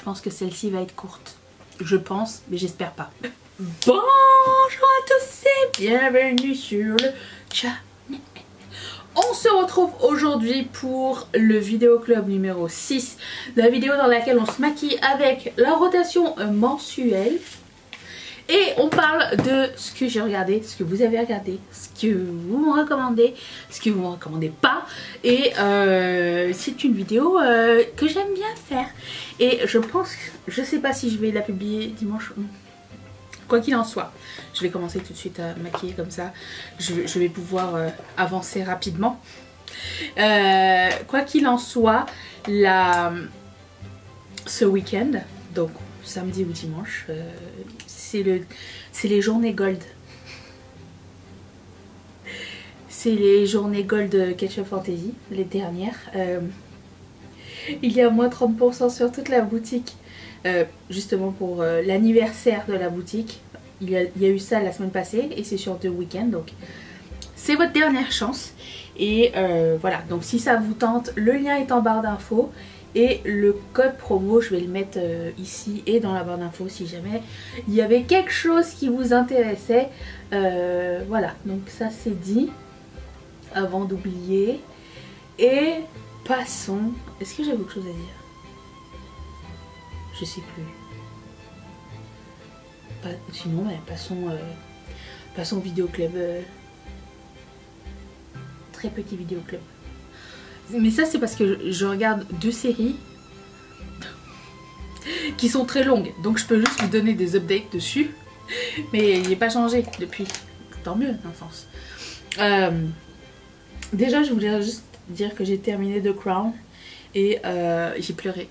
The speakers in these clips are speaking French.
Je pense que celle-ci va être courte. Je pense, mais j'espère pas. Bonjour à tous et bienvenue sur le channel. On se retrouve aujourd'hui pour le vidéo club numéro 6. La vidéo dans laquelle on se maquille avec la rotation mensuelle. Et on parle de ce que j'ai regardé, ce que vous avez regardé, ce que vous me recommandez, ce que vous ne me recommandez pas. Et c'est une vidéo que j'aime bien faire. Et je pense, je sais pas si je vais la publier dimanche. Quoi qu'il en soit, je vais commencer tout de suite à maquiller comme ça. Je vais pouvoir avancer rapidement. Quoi qu'il en soit, ce week-end, donc samedi ou dimanche, c'est les journées gold. C'est les journées gold Ketchup Fantasy, les dernières. Il y a moins 30% sur toute la boutique. Justement pour l'anniversaire de la boutique. Il y a eu ça la semaine passée et c'est sur 2 week-ends, donc c'est votre dernière chance. Et voilà, donc si ça vous tente, le lien est en barre d'infos et le code promo je vais le mettre ici et dans la barre d'infos si jamais il y avait quelque chose qui vous intéressait. Voilà, donc ça c'est dit avant d'oublier. Et passons, est-ce que j'ai quelque chose à dire? Je sais plus. Sinon, passons au vidéo club. Très petit vidéo club. Mais ça, c'est parce que je regarde 2 séries qui sont très longues. Donc, je peux juste vous donner des updates dessus. Mais il n'est pas changé depuis. Tant mieux, dans le sens. Déjà, je voulais juste dire que j'ai terminé The Crown. Et j'ai pleuré.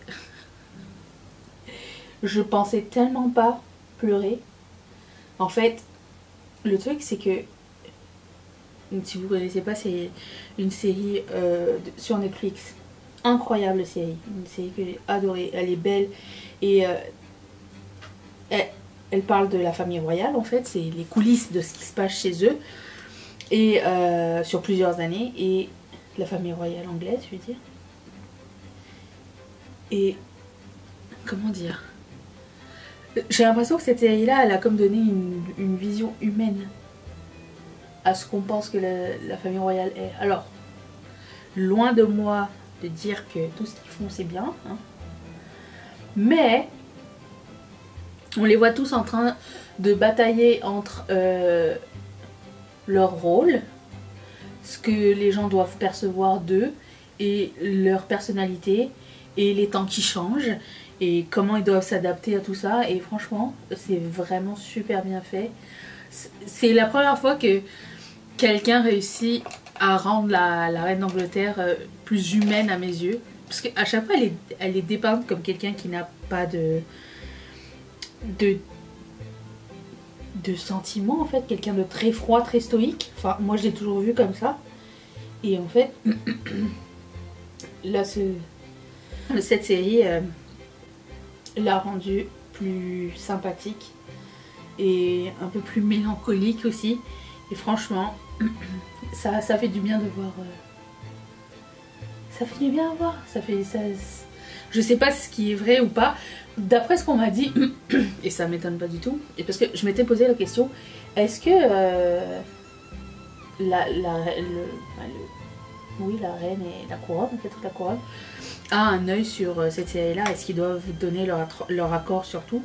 Je pensais tellement pas pleurer. En fait, le truc c'est que, si vous connaissez pas, c'est une série sur Netflix. Incroyable série. Une série que j'ai adorée. Elle est belle et elle parle de la famille royale en fait. C'est les coulisses de ce qui se passe chez eux. Et sur plusieurs années. Et la famille royale anglaise, je veux dire. Et comment dire? J'ai l'impression que cette série-là, elle a comme donné une vision humaine à ce qu'on pense que la famille royale est. Alors, loin de moi de dire que tout ce qu'ils font c'est bien, hein. Mais on les voit tous en train de batailler entre leur rôle, ce que les gens doivent percevoir d'eux et leur personnalité et les temps qui changent. Et comment ils doivent s'adapter à tout ça. Et franchement, c'est vraiment super bien fait. C'est la première fois que quelqu'un réussit à rendre la reine d'Angleterre plus humaine à mes yeux. Parce qu'à chaque fois, elle est dépeinte comme quelqu'un qui n'a pas de sentiments en fait. Quelqu'un de très froid, très stoïque. Enfin, moi je l'ai toujours vu comme ça. Et en fait, là, cette série... l'a rendu plus sympathique et un peu plus mélancolique aussi. Et franchement, ça fait du bien de voir. Ça fait du bien à voir. Je sais pas ce qui est vrai ou pas. D'après ce qu'on m'a dit, et ça m'étonne pas du tout, et parce que je m'étais posé la question, est-ce que oui, la reine et la couronne, en fait, toute la couronne, a un œil sur cette série-là? Est-ce qu'ils doivent donner leur accord sur tout?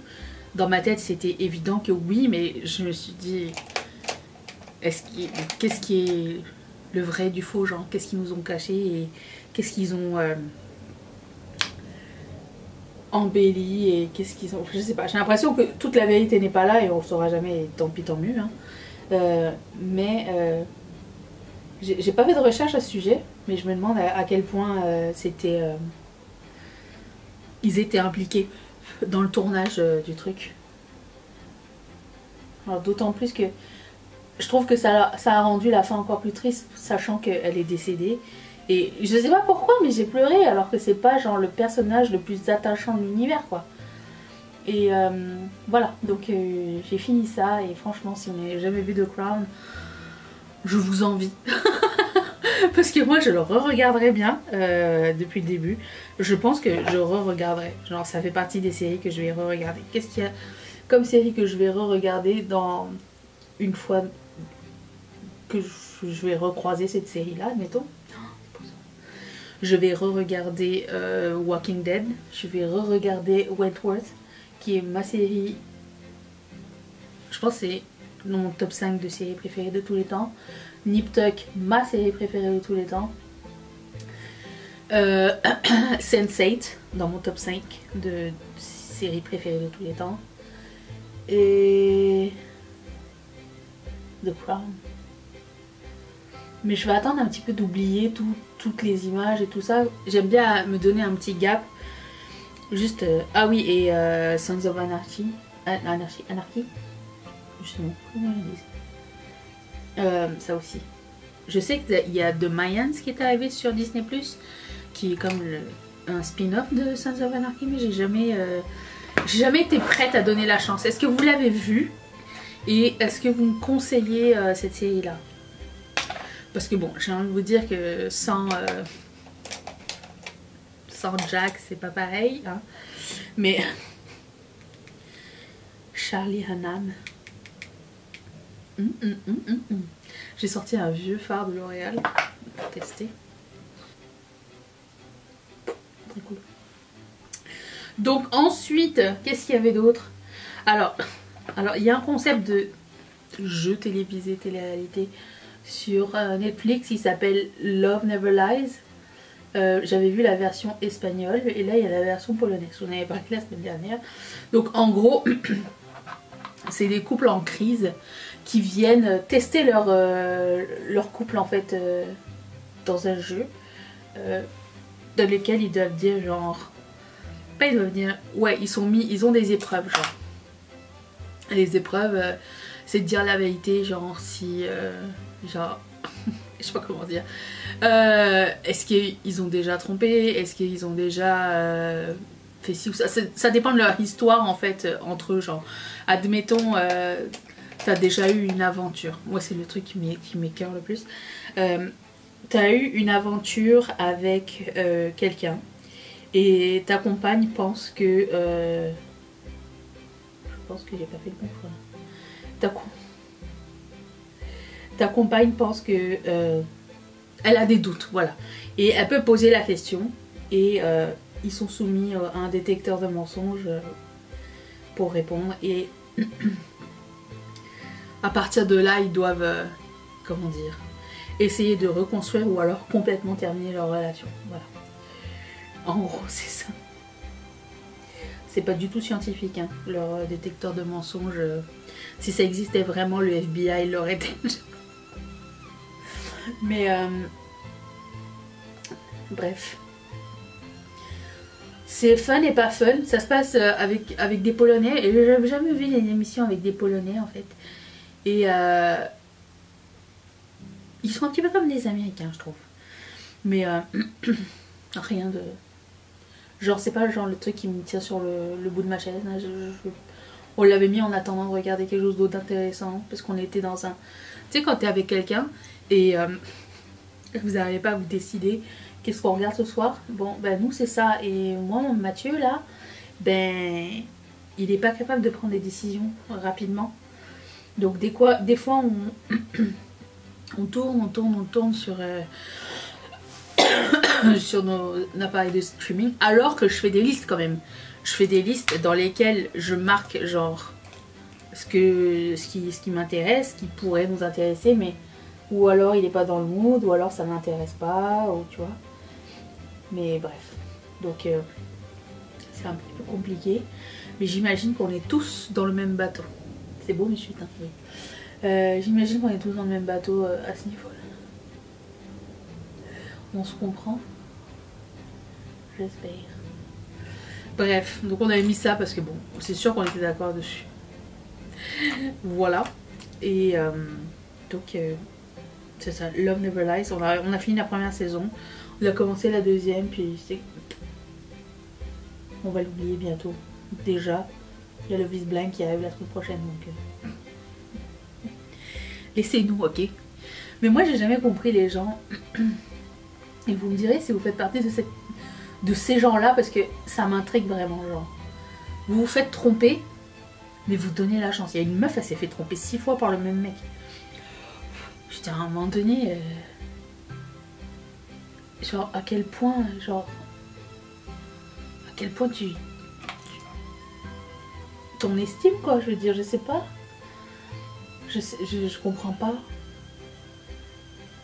Dans ma tête, c'était évident que oui, mais je me suis dit, qu'est-ce qui est le vrai du faux, genre? Qu'est-ce qu'ils nous ont caché et qu'est-ce qu'ils ont embelli et qu'est-ce qu'ils ont... Je sais pas, j'ai l'impression que toute la vérité n'est pas là et on ne saura jamais, et tant pis, tant mieux. Hein. J'ai pas fait de recherche à ce sujet, mais je me demande à quel point ils étaient impliqués dans le tournage du truc. Alors d'autant plus que je trouve que ça a rendu la fin encore plus triste, sachant qu'elle est décédée. Et je sais pas pourquoi, mais j'ai pleuré alors que c'est pas genre le personnage le plus attachant de l'univers, quoi. Et voilà, donc j'ai fini ça et franchement, si vous n'avez jamais vu The Crown, je vous envie. Parce que moi je le re-regarderai bien depuis le début. Je pense que je re-regarderai. Genre ça fait partie des séries que je vais re-regarder. Qu'est-ce qu'il y a comme série que je vais re-regarder dans une fois que je vais recroiser cette série là, admettons. Je vais re-regarder Walking Dead. Je vais re-regarder Wentworth, qui est ma série. Je pense que c'est dans mon top 5 de séries préférées de tous les temps. Nip Tuck, ma série préférée de tous les temps. Sense8, dans mon top 5 de séries préférées de tous les temps. Et The Crown. Mais je vais attendre un petit peu d'oublier toutes les images et tout ça. J'aime bien me donner un petit gap. Juste... ah oui, et Sons of Anarchy. Anarchy. Je sais pas comment on dit. Ça aussi. Je sais qu'il y a The Mayans qui est arrivé sur Disney+, qui est comme un spin-off de Sons of Anarchy, mais j'ai jamais été prête à donner la chance. Est-ce que vous l'avez vu? Et est-ce que vous me conseillez cette série-là? Parce que bon, j'ai envie de vous dire que sans Jack, c'est pas pareil. Hein. Mais Charlie Hunnam. J'ai sorti un vieux phare de L'Oréal pour tester. Très cool. Donc ensuite, qu'est-ce qu'il y avait d'autre? Alors, il y a un concept de jeu télévisé, télé-réalité sur Netflix qui s'appelle Love Never Lies. J'avais vu la version espagnole et là il y a la version polonaise. On avait parlé la semaine dernière. Donc en gros, c'est des couples en crise qui viennent tester leur couple en fait dans un jeu dans lequel ils doivent dire genre... Pas ils doivent dire... Ouais, ils ont des épreuves genre. Les épreuves, c'est de dire la vérité genre si... genre... je sais pas comment dire. Est-ce qu'ils ont déjà trompé? Est-ce qu'ils ont déjà fait ci ou ça? Ça dépend de leur histoire en fait entre eux. Genre, admettons, t'as déjà eu une aventure. Moi, c'est le truc qui m'écoeure le plus. T'as eu une aventure avec quelqu'un et ta compagne pense que. Je pense que j'ai pas fait le bon choix. Ta compagne pense que elle a des doutes, voilà. Et elle peut poser la question et ils sont soumis à un détecteur de mensonges pour répondre. Et à partir de là, ils doivent, comment dire, essayer de reconstruire ou alors complètement terminer leur relation. Voilà. En gros, c'est ça. C'est pas du tout scientifique, hein, leur détecteur de mensonges. Si ça existait vraiment, le FBI l'aurait déjà. Mais bref, c'est fun et pas fun. Ça se passe avec des Polonais et j'avais jamais vu une émission avec des Polonais en fait. Et ils sont un petit peu comme des Américains, je trouve. Mais rien de genre, c'est pas genre le truc qui me tire sur le bout de ma chaise. Hein. On l'avait mis en attendant de regarder quelque chose d'autre d'intéressant parce qu'on était dans un... Tu sais, quand t'es avec quelqu'un et vous n'arrivez pas à vous décider qu'est-ce qu'on regarde ce soir. Bon, ben nous c'est ça. Et moi, mon Mathieu là, ben il n'est pas capable de prendre des décisions rapidement. Donc des fois on tourne sur sur nos appareils de streaming, alors que je fais des listes quand même. Je fais des listes dans lesquelles je marque genre ce qui m'intéresse, ce qui pourrait nous intéresser, mais ou alors il n'est pas dans le mood, ou alors ça m'intéresse pas, ou tu vois. Mais bref, donc c'est un petit peu compliqué, mais j'imagine qu'on est tous dans le même bateau. C'est beau mes chutes, hein, oui. J'imagine qu'on est tous dans le même bateau à ce niveau-là. On se comprend, j'espère. Bref, donc on avait mis ça parce que bon, c'est sûr qu'on était d'accord dessus. Voilà. Et donc c'est ça, Love Never Lies. On a fini la première saison, on a commencé la deuxième, puis on va l'oublier bientôt. Déjà, il y a le Love is Blind qui arrive la semaine prochaine, donc laissez-nous, ok. Mais moi j'ai jamais compris les gens. Et vous me direz si vous faites partie de ces gens-là, parce que ça m'intrigue vraiment, genre. Vous vous faites tromper, mais vous donnez la chance. Il y a une meuf, elle s'est fait tromper 6 fois par le même mec. J'étais à un moment donné... genre, à quel point, genre... À quel point tu... Ton estime, quoi, je veux dire, je sais pas. Je comprends pas.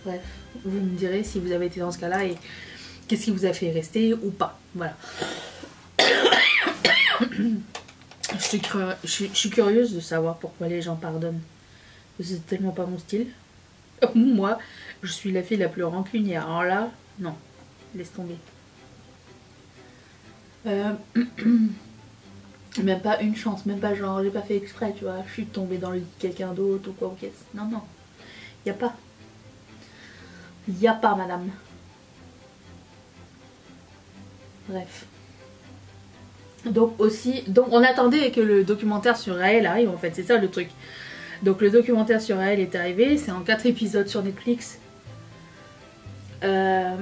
Bref, vous me direz si vous avez été dans ce cas-là et qu'est-ce qui vous a fait rester ou pas. Voilà. Je suis curieuse de savoir pourquoi les gens pardonnent. C'est tellement pas mon style. Moi, je suis la fille la plus rancunière. Alors là, non. Laisse tomber. Même pas une chance. Même pas genre, j'ai pas fait exprès, tu vois. Je suis tombée dans le lit de quelqu'un d'autre ou quoi. Ok. Non, non. Y a pas. Y a pas, madame. Bref. Donc aussi, donc on attendait que le documentaire sur Raël arrive en fait, c'est ça le truc. Donc le documentaire sur Raël est arrivé, c'est en 4 épisodes sur Netflix. C'est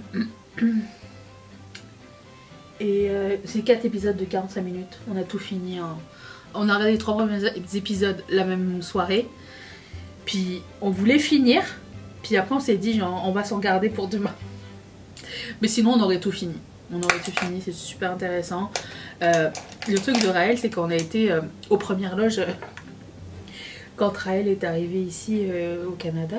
4 épisodes de 45 minutes, on a tout fini. On a regardé les 3 premiers épisodes la même soirée. Puis on voulait finir, puis après on s'est dit genre, on va s'en garder pour demain. Mais sinon on aurait tout fini. On aurait tout fini, c'est super intéressant. Le truc de Raël, c'est qu'on a été aux premières loges quand Raël est arrivé ici au Canada.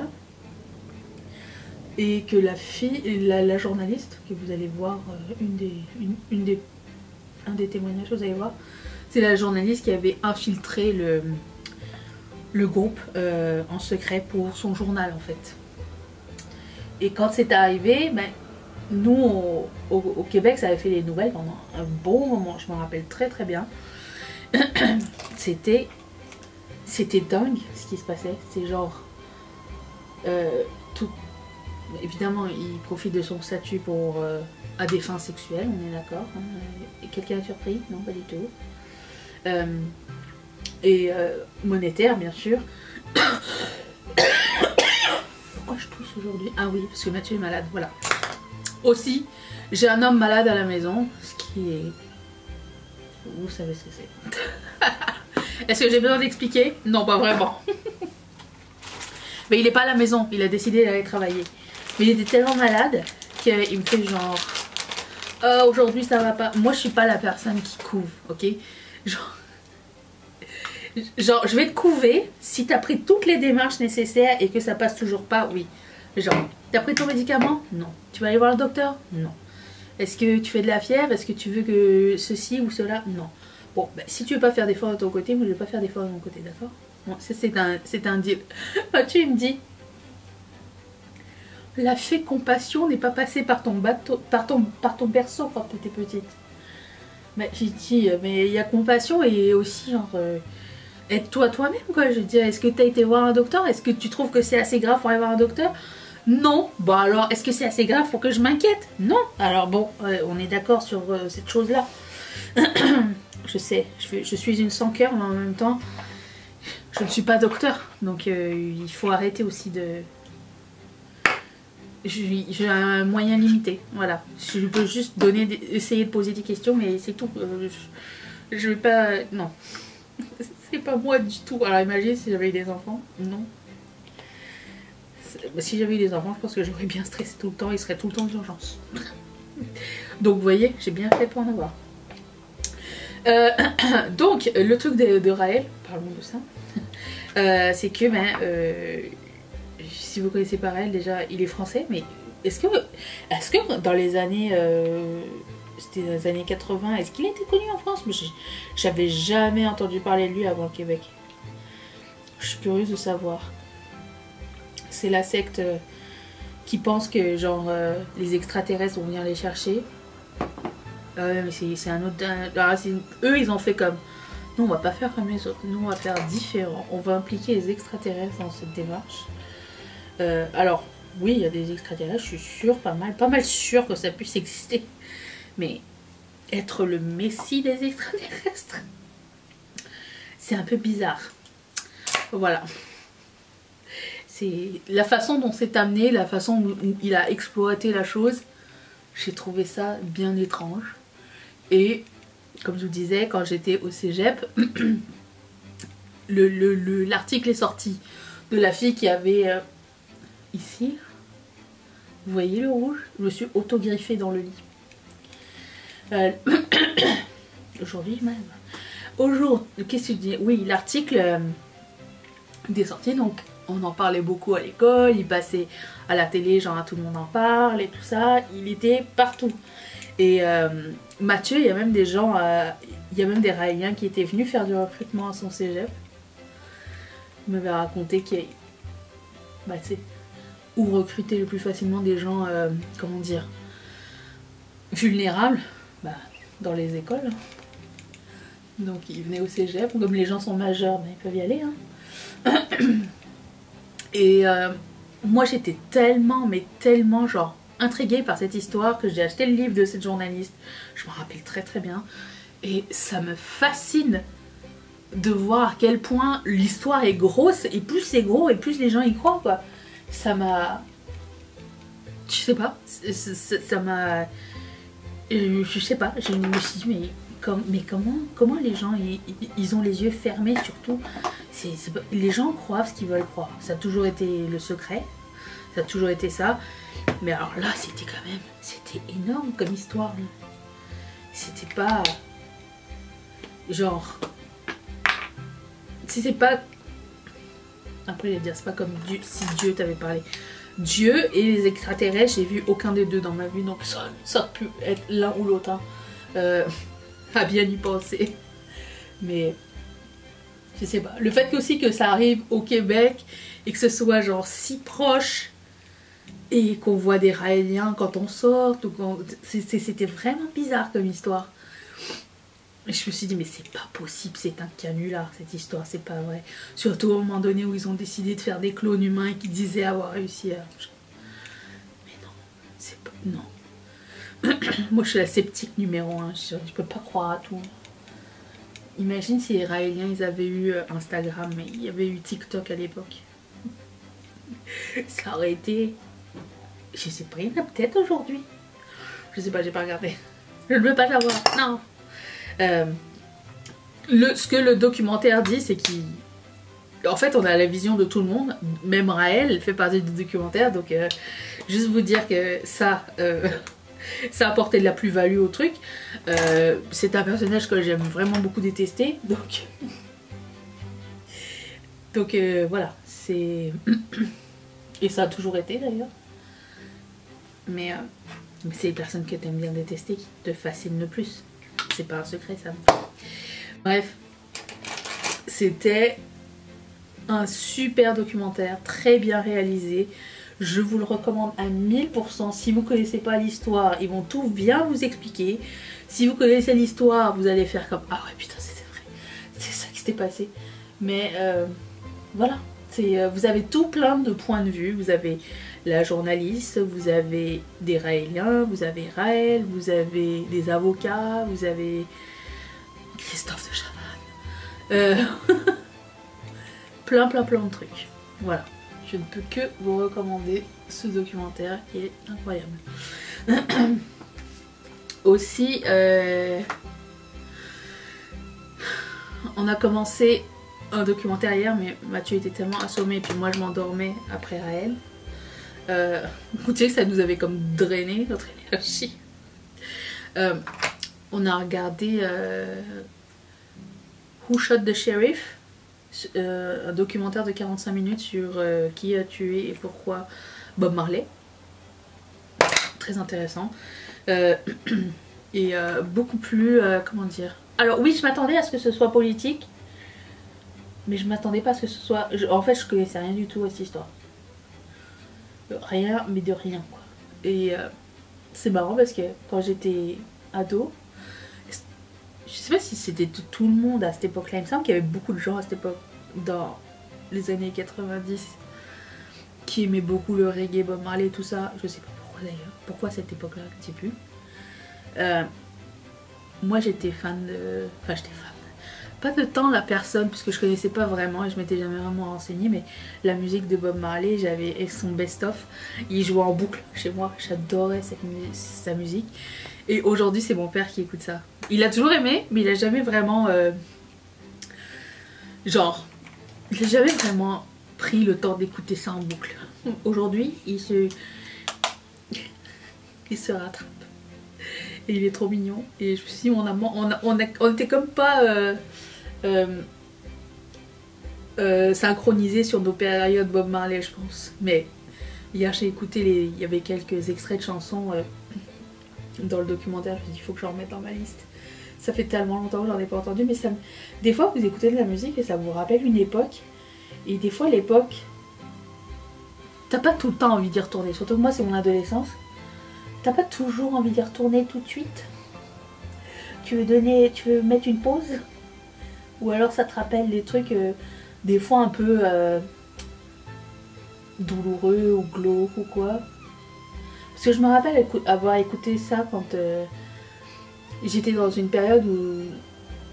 Et que la fille, la journaliste, que vous allez voir, un des témoignages que vous allez voir, c'est la journaliste qui avait infiltré le groupe en secret pour son journal en fait. Et quand c'est arrivé, ben, nous au Québec ça avait fait les nouvelles pendant un bon moment, je me rappelle très très bien. C'était dingue ce qui se passait, c'est genre tout, évidemment il profite de son statut pour à des fins sexuelles, on est d'accord, hein. Et quelqu'un est surpris? Non, pas du tout. Monétaire bien sûr. Pourquoi je tousse aujourd'hui? Ah oui, parce que Mathieu est malade, voilà. Aussi, j'ai un homme malade à la maison, ce qui est... Vous savez ce que c'est. Est-ce que j'ai besoin d'expliquer? Non, pas vraiment. Mais il n'est pas à la maison, il a décidé d'aller travailler. Mais il était tellement malade qu'il me fait genre... Oh, aujourd'hui ça va pas. Moi je suis pas la personne qui couve, ok? Genre, je vais te couver si t'as pris toutes les démarches nécessaires et que ça passe toujours pas, oui. Genre, t'as pris ton médicament? Non. Tu vas aller voir le docteur? Non. Est-ce que tu fais de la fièvre? Est-ce que tu veux que ceci ou cela? Non. Bon, ben, si tu veux pas faire d'efforts de ton côté, moi je vais pas faire d'efforts de mon côté, d'accord? Bon, c'est un deal. Mathieu, il me dit, la fée compassion n'est pas passée par ton berceau quand tu étais petite. Mais j'ai dit, mais il y a compassion et aussi genre aide-toi toi-même quoi. Je veux dire, est-ce que tu as été voir un docteur? Est-ce que tu trouves que c'est assez grave pour aller voir un docteur? Non. Bon alors, est-ce que c'est assez grave pour que je m'inquiète? Non. Alors bon, on est d'accord sur cette chose-là. Je sais, je suis une sans cœur, mais en même temps, je ne suis pas docteur. Donc il faut arrêter aussi de... J'ai un moyen limité, voilà. Je peux juste essayer de poser des questions, mais c'est tout. Je vais pas... Non. C'est pas moi du tout. Alors imaginez si j'avais eu des enfants. Non. Si j'avais eu des enfants, je pense que j'aurais bien stressé tout le temps. Ils seraient tout le temps d'urgence. Donc vous voyez, j'ai bien fait pour en avoir. Donc le truc de Raël, parlons de ça. C'est que si vous connaissez pas Raël, déjà il est français, mais est-ce que dans les années c'était dans les années 80, est-ce qu'il était connu en France? Mais j'avais jamais entendu parler de lui avant le Québec. Je suis curieuse de savoir. C'est la secte qui pense que genre les extraterrestres vont venir les chercher. Mais c'est un autre... eux ils ont fait comme... Nous on va pas faire comme les autres, nous on va faire différent. On va impliquer les extraterrestres dans cette démarche. Alors oui il y a des extraterrestres, je suis sûre, pas mal sûre que ça puisse exister. Mais être le messie des extraterrestres, c'est un peu bizarre. Voilà. c'est la façon dont c'est amené, la façon où il a exploité la chose. J'ai trouvé ça bien étrange. Et comme je vous disais, quand j'étais au cégep, l'article est sorti de la fille qui avait ici, vous voyez le rouge, je me suis auto-griffée dans le lit. Aujourd'hui même. Aujourd'hui, qu'est-ce que je dis? Oui, l'article est sorti, donc on en parlait beaucoup à l'école, il passait à la télé, genre tout le monde en parle et tout ça, il était partout. Et Mathieu, il y a même des gens, il y a même des Raéliens qui étaient venus faire du recrutement à son cégep. Il m'avait raconté qu'il y a, bah, tu sais, où recruter le plus facilement des gens, comment dire, vulnérables, bah, dans les écoles. Donc ils venaient au cégep, comme les gens sont majeurs, bah, ils peuvent y aller. Hein. Et moi j'étais tellement, mais tellement genre intriguée par cette histoire que j'ai acheté le livre de cette journaliste. Je me rappelle très très bien. Et ça me fascine de voir à quel point l'histoire est grosse, et plus c'est gros et plus les gens y croient, quoi. Ça m'a... Je sais pas, ça m'a... Je sais pas, je me suis dit mais comment les gens ils ont les yeux fermés surtout. Les gens croient ce qu'ils veulent croire. Ça a toujours été le secret, ça a toujours été ça. Mais alors là c'était quand même, c'était énorme comme histoire. C'était pas... Genre... Si c'est pas... Après je vais dire, c'est pas comme Dieu, si Dieu t'avait parlé. Dieu et les extraterrestres, j'ai vu aucun des deux dans ma vie, donc ça peut être l'un ou l'autre. Hein. À bien y penser. Mais je sais pas. Le fait aussi que ça arrive au Québec et que ce soit genre si proche et qu'on voit des Raéliens quand on sort, c'était vraiment bizarre comme histoire. Et je me suis dit mais c'est pas possible, c'est un canular cette histoire, c'est pas vrai. Surtout au moment donné où ils ont décidé de faire des clones humains et qui disaient avoir réussi à... Mais non, c'est pas... Non. Moi je suis la sceptique numéro 1, je peux pas croire à tout. Imagine si les Raéliens ils avaient eu Instagram, mais il y avait eu TikTok à l'époque. Ça aurait été... Je sais pas, il y en a peut-être aujourd'hui. Je sais pas, j'ai pas regardé. Je ne veux pas savoir, non. Ce que le documentaire dit, c'est qu'en fait on a la vision de tout le monde, même Raël fait partie du documentaire, donc juste vous dire que ça ça a apporté de la plus-value au truc. C'est un personnage que j'aime vraiment beaucoup détester, donc voilà, c'est... Et ça a toujours été d'ailleurs, mais c'est les personnes que t'aimes bien détester qui te fascinent le plus. C'est pas un secret ça. Bref, c'était un super documentaire, très bien réalisé. Je vous le recommande à 1000%. Si vous connaissez pas l'histoire, ils vont tout bien vous expliquer. Si vous connaissez l'histoire, vous allez faire comme ah ouais putain c'était vrai, c'est ça qui s'était passé. Mais voilà, vous avez tout plein de points de vue. Vous avez la journaliste, vous avez des Raéliens, vous avez Raël, vous avez des avocats, vous avez Christophe de Chavannes. plein de trucs. Voilà, je ne peux que vous recommander ce documentaire qui est incroyable. Aussi, on a commencé un documentaire hier, mais Mathieu était tellement assommé et puis moi je m'endormais après Raël. Vous savez que ça nous avait comme drainé notre énergie. On a regardé Who Shot the Sheriff, un documentaire de 45 minutes sur qui a tué et pourquoi Bob Marley. Très intéressant. Et beaucoup plus, comment dire... Alors oui, je m'attendais à ce que ce soit politique, mais je m'attendais pas à ce que ce soit... En fait, je connaissais rien du tout à cette histoire. Rien, mais de rien, quoi. Et c'est marrant parce que quand j'étais ado, je sais pas si c'était tout le monde à cette époque-là, il me semble qu'il y avait beaucoup de gens à cette époque, dans les années 90, qui aimaient beaucoup le reggae, Bob Marley, tout ça. Je sais pas pourquoi d'ailleurs, pourquoi à cette époque-là, je sais plus. Moi j'étais fan de... Enfin j'étais fan. pas de temps la personne, parce que je connaissais pas vraiment et je m'étais jamais vraiment renseignée, mais la musique de Bob Marley, j'avais son best-of, il jouait en boucle chez moi, j'adorais sa musique. Et aujourd'hui c'est mon père qui écoute ça. Il a toujours aimé, mais il a jamais vraiment... genre, il a jamais vraiment pris le temps d'écouter ça en boucle. Aujourd'hui, il se rattrape. Et il est trop mignon. Et je me suis dit, on était comme pas synchronisés sur nos périodes Bob Marley, je pense. Mais hier, j'ai écouté il y avait quelques extraits de chansons dans le documentaire. Je me suis dit, il faut que j'en remette dans ma liste. Ça fait tellement longtemps que j'en ai pas entendu. Mais des fois, vous écoutez de la musique et ça vous rappelle une époque. Et des fois, l'époque, t'as pas tout le temps envie d'y retourner. Surtout que moi, c'est mon adolescence. T'as pas toujours envie d'y retourner tout de suite. Tu veux mettre une pause. Ou alors ça te rappelle des trucs des fois un peu douloureux ou glauques ou quoi. Parce que je me rappelle avoir écouté ça quand j'étais dans une période où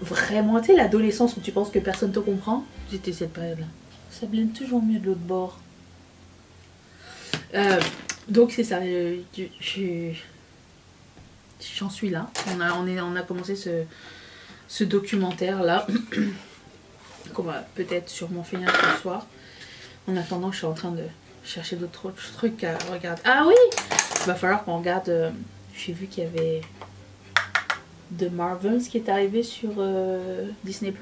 vraiment, tu sais, l'adolescence où tu penses que personne te comprend. J'étais cette période-là. Ça blende toujours mieux de l'autre bord. Donc c'est ça, j'en suis là. On a commencé ce documentaire là qu'on va peut-être sûrement finir ce soir. En attendant, je suis en train de chercher d'autres trucs à regarder. Ah oui, il va falloir qu'on regarde. J'ai vu qu'il y avait The Marvels qui est arrivé sur Disney+.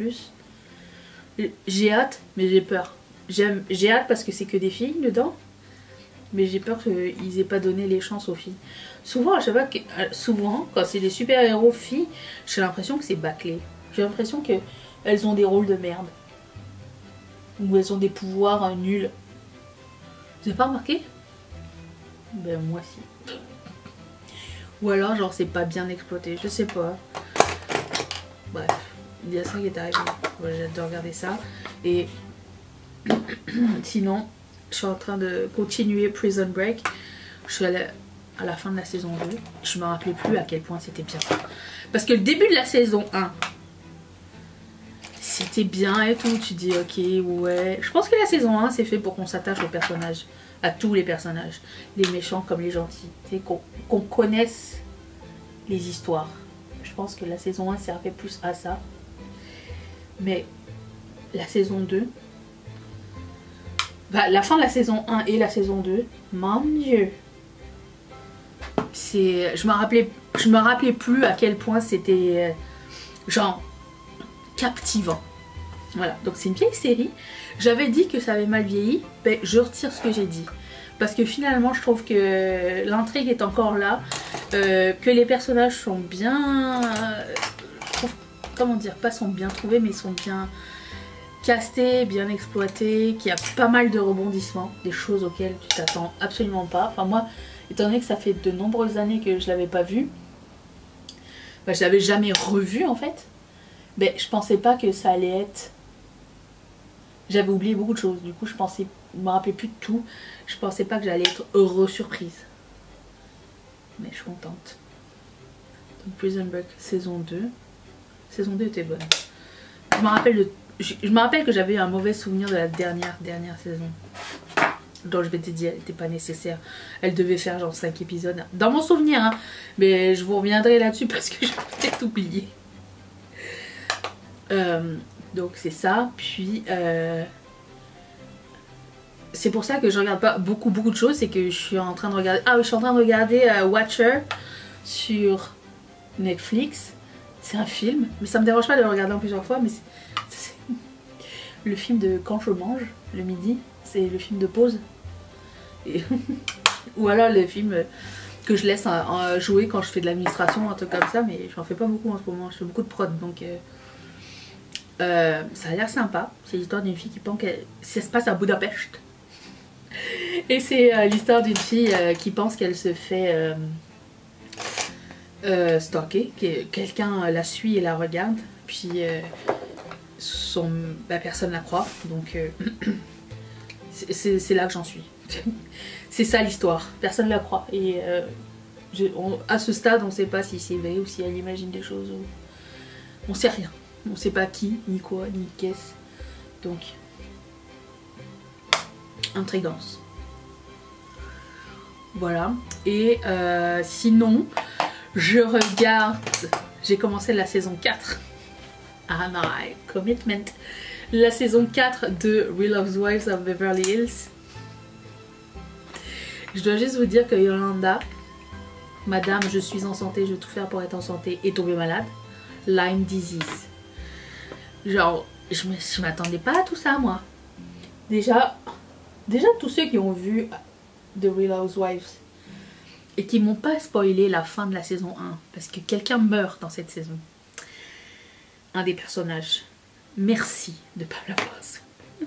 J'ai hâte, mais j'ai peur. J'ai hâte parce que c'est que des filles dedans. Mais j'ai peur qu'ils aient pas donné les chances aux filles. Souvent, souvent quand c'est des super-héros filles, j'ai l'impression que c'est bâclé. J'ai l'impression qu'elles ont des rôles de merde. Ou elles ont des pouvoirs nuls. Vous avez pas remarqué? Ben moi si. Ou alors genre c'est pas bien exploité, je sais pas. Bref, il y a ça qui est arrivé. J'ai hâte de regarder ça. Et sinon... je suis en train de continuer Prison Break. Je suis à la fin de la saison 2. Je me rappelais plus à quel point c'était bien. Parce que le début de la saison 1, c'était bien et tout. Tu dis ok, ouais. Je pense que la saison 1, c'est fait pour qu'on s'attache aux personnages. À tous les personnages. Les méchants comme les gentils. Qu'on connaisse les histoires. Je pense que la saison 1 servait plus à ça. Mais la saison 2... bah, la fin de la saison 1 et la saison 2, mon Dieu. Je me rappelais plus à quel point c'était genre captivant. Voilà, donc c'est une vieille série. J'avais dit que ça avait mal vieilli, ben, je retire ce que j'ai dit. Parce que finalement je trouve que l'intrigue est encore là, que les personnages sont bien... je trouve, comment dire, pas sont bien trouvés, mais sont bien... casté, bien exploité, qui a pas mal de rebondissements, des choses auxquelles tu t'attends absolument pas. Enfin moi, étant donné que ça fait de nombreuses années que je l'avais pas vu, bah, je l'avais jamais revu en fait, mais je pensais pas que ça allait être... J'avais oublié beaucoup de choses, du coup je me rappelais plus de tout, je pensais pas que j'allais être surprise. Mais je suis contente. Donc Prison Break saison 2. Saison 2 était bonne. Je me rappelle que j'avais un mauvais souvenir de la dernière saison. Donc je m'étais dit elle n'était pas nécessaire. Elle devait faire genre 5 épisodes. Dans mon souvenir hein. Mais je vous reviendrai là-dessus parce que j'ai peut-être oublié. Donc c'est ça. Puis c'est pour ça que je regarde pas beaucoup de choses. C'est que je suis en train de regarder... ah oui, je suis en train de regarder Watcher sur Netflix. C'est un film. Mais ça me dérange pas de le regarder en plusieurs fois. Mais c'est le film de quand je mange le midi, c'est le film de pause. Et ou alors le film que je laisse jouer quand je fais de l'administration, un truc comme ça, mais j'en fais pas beaucoup en ce moment, je fais beaucoup de prod, donc ça a l'air sympa. C'est l'histoire d'une fille qui pense que ça se passe à Budapest. Et c'est l'histoire d'une fille qui pense qu'elle se fait stalker, que quelqu'un la suit et la regarde, puis personne la croit, donc c'est là que j'en suis. C'est ça l'histoire, personne la croit, et à ce stade on sait pas si c'est vrai ou si elle imagine des choses, on sait rien. On sait pas qui, ni quoi, ni qu'est-ce. Donc, intrigance. Voilà. Et sinon, je regarde... J'ai commencé la saison 4. Ah non, commitment. La saison 4 de Real Housewives of Beverly Hills. Je dois juste vous dire que Yolanda, madame, je suis en santé, je vais tout faire pour être en santé, est tombée malade. Lyme disease. Genre, je m'attendais pas à tout ça, moi. Déjà, tous ceux qui ont vu The Real Housewives et qui m'ont pas spoilé la fin de la saison 1, parce que quelqu'un meurt dans cette saison. Un des personnages. Merci de pas me l'avoir.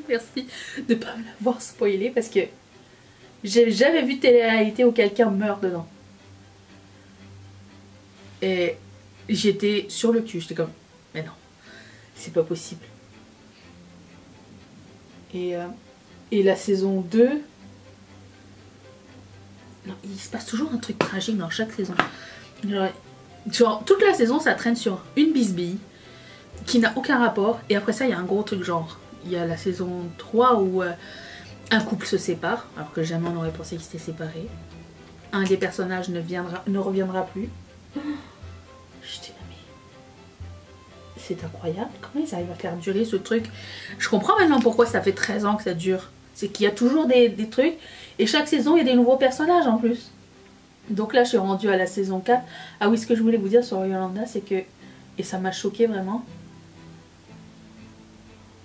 Merci de pas me l'avoir spoilé, parce que j'ai jamais vu télé-réalité où quelqu'un meurt dedans. Et j'étais sur le cul, j'étais comme, mais non, c'est pas possible. Et la saison 2, non, il se passe toujours un truc tragique dans chaque saison. Genre toute la saison, ça traîne sur une bisbille qui n'a aucun rapport. Et après ça, il y a un gros truc genre, il y a la saison 3 où un couple se sépare, alors que jamais on aurait pensé qu'ils s'étaient séparés. Un des personnages ne reviendra plus. Je dis, non mais c'est incroyable, comment ils arrivent à faire durer ce truc. Je comprends maintenant pourquoi ça fait 13 ans que ça dure. C'est qu'il y a toujours des trucs, et chaque saison il y a des nouveaux personnages en plus. Donc là je suis rendue à la saison 4. Ah oui, ce que je voulais vous dire sur Yolanda, c'est que, et ça m'a choqué vraiment,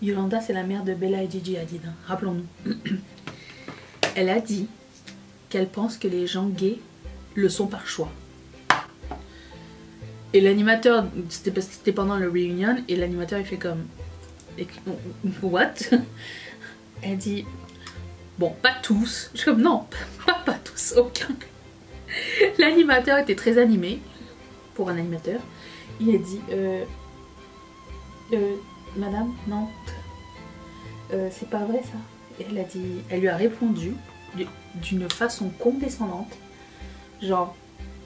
Yolanda c'est la mère de Bella et Gigi Hadid, hein, rappelons-nous. Elle a dit qu'elle pense que les gens gays le sont par choix. Et l'animateur, c'était parce que c'était pendant le reunion, et l'animateur il fait comme, what? Elle dit, bon, pas tous. Je suis comme, non, pas tous, aucun. L'animateur était très animé, pour un animateur. Il a dit, madame, non, c'est pas vrai ça. Et elle lui a répondu d'une façon condescendante, genre,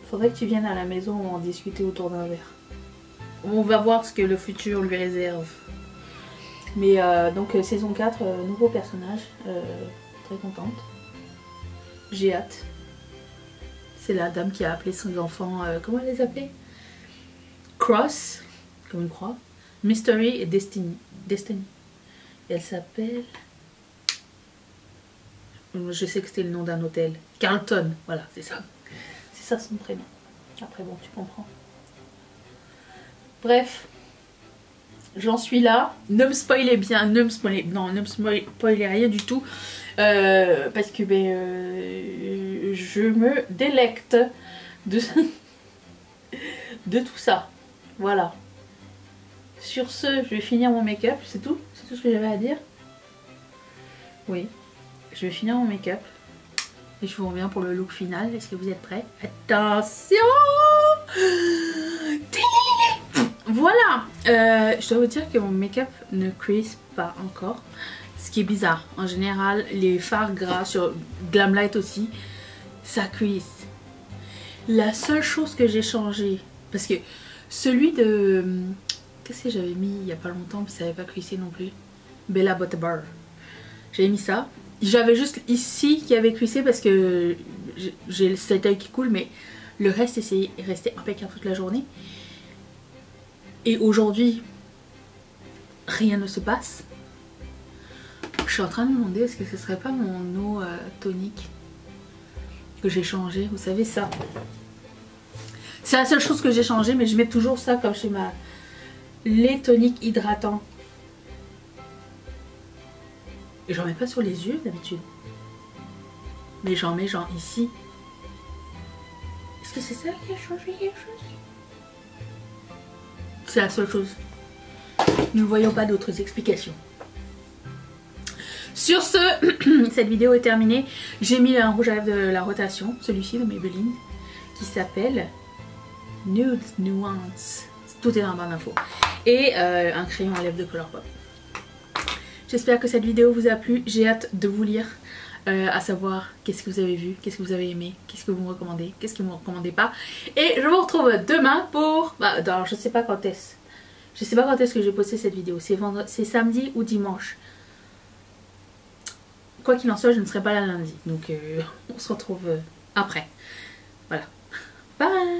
faudrait que tu viennes à la maison en discuter autour d'un verre. On va voir ce que le futur lui réserve. Mais donc saison 4, nouveau personnage, très contente. J'ai hâte. C'est la dame qui a appelé ses enfants, comment elle les appelait? Cross, comme une croix, Mystery et Destiny. Destiny. Et elle s'appelle... Je sais que c'était le nom d'un hôtel. Carlton, voilà, c'est ça. C'est ça son prénom. Après bon, tu comprends. Bref. J'en suis là. Ne me spoilez bien, ne me spoilez rien du tout. Parce que je me délecte de tout ça. Voilà. Sur ce, je vais finir mon make-up. C'est tout? C'est tout ce que j'avais à dire? Oui. Je vais finir mon make-up. Et je vous reviens pour le look final. Est-ce que vous êtes prêts? Attention! Voilà, je dois vous dire que mon make-up ne crease pas encore, ce qui est bizarre. En général, les fards gras sur Glamlight aussi, ça crease. La seule chose que j'ai changé, parce que celui de... Qu'est-ce que j'avais mis il n'y a pas longtemps, mais ça n'avait pas creasé non plus. Bella Butterbar. J'avais mis ça. J'avais juste ici qui avait creasé parce que j'ai cet œil qui coule, mais le reste est resté impeccable toute la journée. Et aujourd'hui, rien ne se passe. Je suis en train de me demander est-ce que ce serait pas mon eau tonique que j'ai changé. Vous savez ça. C'est la seule chose que j'ai changé, mais je mets toujours ça comme chez ma lait tonique hydratant. Et j'en mets pas sur les yeux d'habitude. Mais j'en mets genre ici. Est-ce que c'est ça qui a changé quelque chose? C'est la seule chose. Nous ne voyons pas d'autres explications. Sur ce, cette vidéo est terminée. J'ai mis un rouge à lèvres de la rotation, celui-ci de Maybelline, qui s'appelle Nude Nuance. Tout est dans la barre d'infos. Et un crayon à lèvres de Colourpop. J'espère que cette vidéo vous a plu. J'ai hâte de vous lire. À savoir qu'est-ce que vous avez vu, qu'est-ce que vous avez aimé, qu'est-ce que vous me recommandez, qu'est-ce que vous ne me recommandez pas. Et je vous retrouve demain pour... alors je sais pas quand est-ce. Je sais pas quand est-ce que j'ai posté cette vidéo. C'est samedi ou dimanche. Quoi qu'il en soit, je ne serai pas là lundi. Donc on se retrouve après. Voilà. Bye.